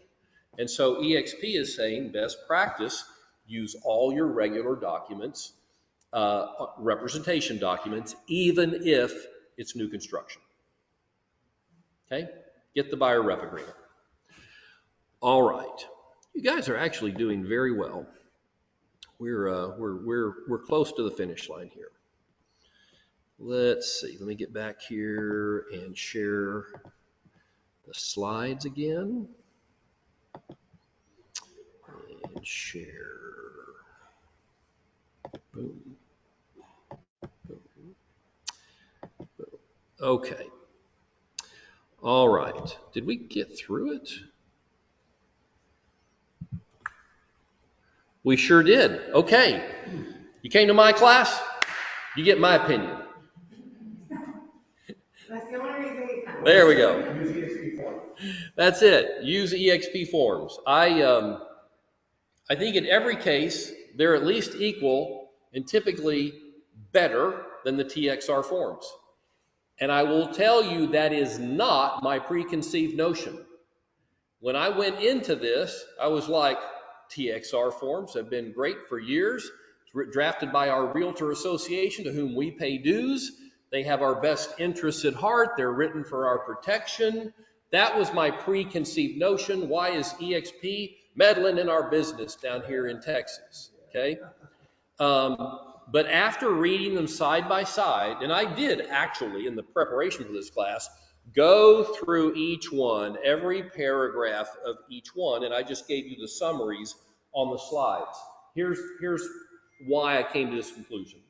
And so EXP is saying, best practice, use all your regular documents, representation documents, even if it's new construction. Okay? Get the buyer rep agreement. All right. You guys are actually doing very well. We're close to the finish line here. Let's see. Let me get back here and share the slides again. And share. Boom. Boom. Boom. Okay. All right. Did we get through it? We sure did. Okay. You came to my class, you get my opinion. That's the only reason we come. There we go. Use EXP form. That's it. Use EXP forms. I think in every case, they're at least equal and typically better than the TXR forms. And I will tell you that is not my preconceived notion. When I went into this, I was like, TXR forms have been great for years. It's drafted by our Realtor Association, to whom we pay dues. They have our best interests at heart. They're written for our protection. That was my preconceived notion. Why is EXP meddling in our business down here in Texas? Okay. But after reading them side by side, and I did actually in the preparation for this class, go through each one, every paragraph of each one, and I just gave you the summaries on the slides. Here's why I came to this conclusion.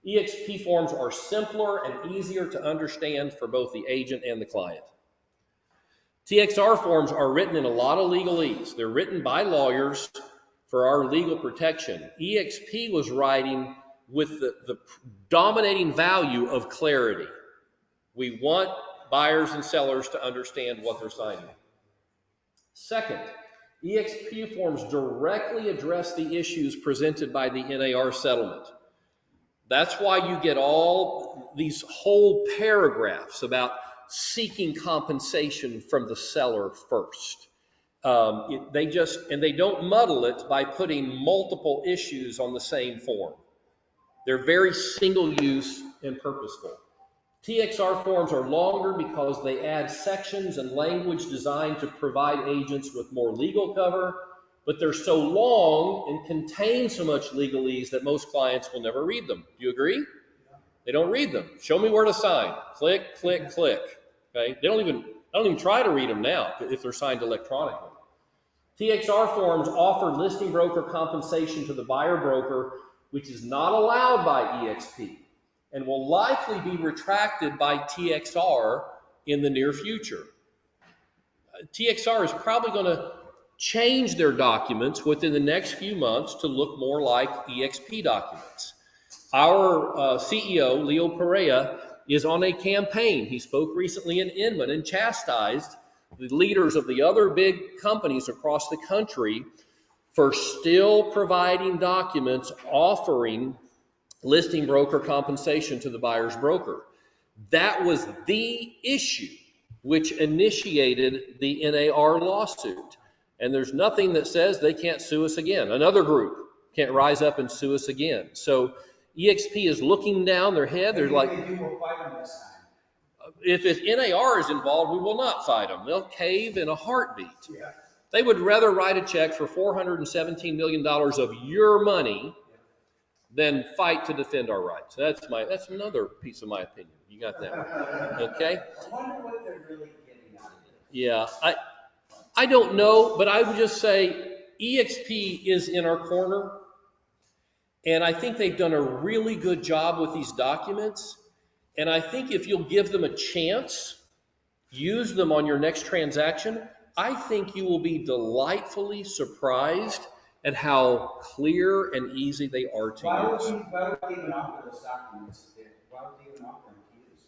EXP forms are simpler and easier to understand for both the agent and the client. TXR forms are written in a lot of legalese. They're written by lawyers for our legal protection. EXP was writing with the dominating value of clarity. We want buyers and sellers to understand what they're signing. Second, EXP forms directly address the issues presented by the NAR settlement. That's why you get all these whole paragraphs about seeking compensation from the seller first. They don't muddle it by putting multiple issues on the same form. They're very single use and purposeful. TXR forms are longer because they add sections and language designed to provide agents with more legal cover, but they're so long and contain so much legalese that most clients will never read them. Do you agree? They don't read them. Show me where to sign. Click, click, click. Okay? I don't even try to read them now if they're signed electronically. TXR forms offer listing broker compensation to the buyer broker, which is not allowed by EXP and will likely be retracted by TXR in the near future. TXR is probably going to change their documents within the next few months to look more like EXP documents. Our CEO, Leo Perea, is on a campaign. He spoke recently in Inman and chastised the leaders of the other big companies across the country for still providing documents offering listing broker compensation to the buyer's broker. That was the issue which initiated the NAR lawsuit. And there's nothing that says they can't sue us again. Another group can't rise up and sue us again. So EXP is looking down their head. They're like, if NAR is involved, we will not fight them. They'll cave in a heartbeat. Yeah. They would rather write a check for $417 million of your money than fight to defend our rights. That's another piece of my opinion. You got that one. Okay? I wonder what they're really getting out of it. Yeah, I don't know, but I would just say EXP is in our corner, and I think they've done a really good job with these documents, and I think if you'll give them a chance, use them on your next transaction, I think you will be delightfully surprised at how clear and easy they are to Why use. would we even offer those documents? Why would we even offer them to use?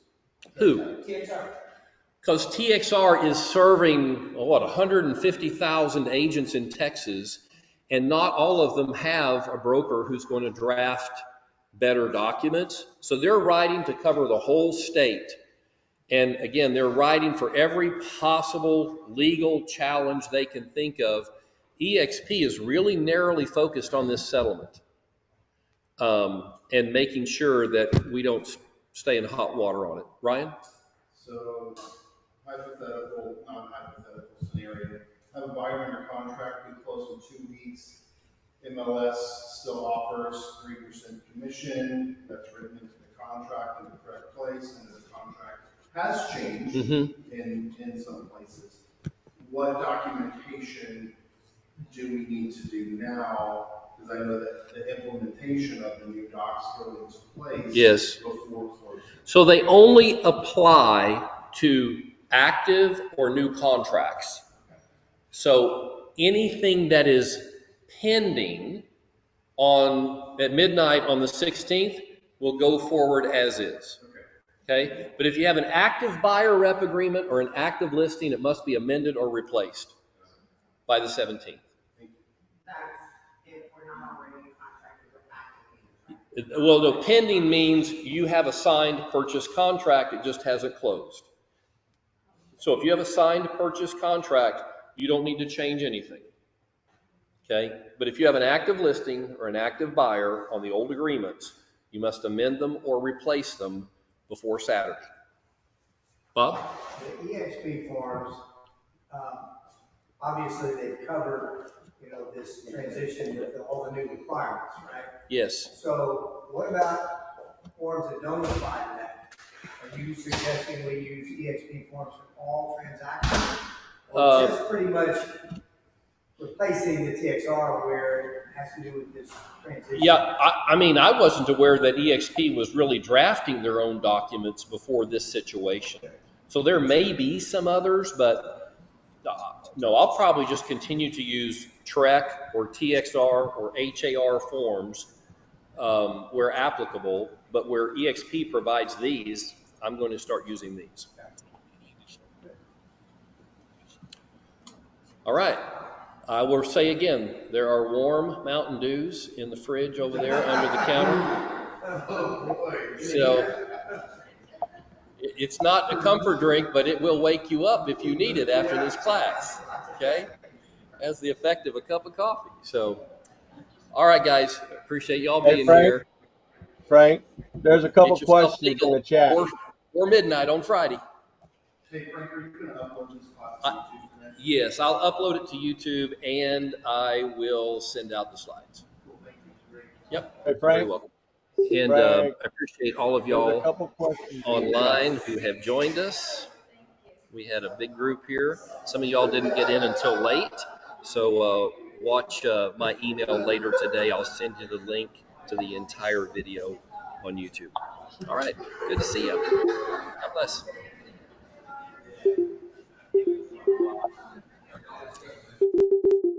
Who? TXR. Because TXR is serving, 150,000 agents in Texas, and not all of them have a broker who's going to draft better documents. So they're writing to cover the whole state. And again, they're writing for every possible legal challenge they can think of. EXP is really narrowly focused on this settlement and making sure that we don't stay in hot water on it. Ryan? So, hypothetical, non-hypothetical scenario. Have a buyer under contract, we close in 2 weeks. MLS still offers 3% commission. That's written into the contract in the correct place, and the contract has changed in some places. What documentation do we need to do now? Because I know that the implementation of the new docs go into place before closing. So they only apply to active or new contracts. So anything that is pending at midnight on the 16th will go forward as is. Okay? But if you have an active buyer rep agreement or an active listing, it must be amended or replaced by the 17th. That's if we're not already contracted with active. Well, no, pending means you have a signed purchase contract, it just hasn't closed. So if you have a signed purchase contract, you don't need to change anything. Okay? But if you have an active listing or an active buyer on the old agreements, you must amend them or replace them before Saturday. Bob? The EXP forms, obviously they've covered, this transition with all the new requirements, right? Yes. So what about forms that don't apply to that? Are you suggesting we use EXP forms for all transactions? Or just pretty much replacing the TXR where it has to do with this transition? Yeah, I wasn't aware that EXP was really drafting their own documents before this situation. So there may be some others, but no, I'll probably just continue to use TREC or TXR or HAR forms where applicable, but where EXP provides these, I'm going to start using these. All right. I will say again, there are warm Mountain Dews in the fridge over there under the counter. Oh, boy. So it's not a comfort drink, but it will wake you up if you need it after this class. Okay? Has the effect of a cup of coffee. So, all right, guys. Appreciate y'all Hey, being Frank, here. there's a couple Get yourself questions in legal the chat. or midnight on Friday. Hey, Frank, are you gonna upload this class to I- YouTube today? Yes, I'll upload it to YouTube and I will send out the slides. Cool, thank you, great. Yep, Hey, you're very Frank, welcome. And Frank, I appreciate all of there's a y'all couple questions in the chat. online who have joined us. We had a big group here. Some of y'all didn't get in until late. So watch my email later today. I'll send you the link to the entire video on YouTube. All right, good to see you. God bless.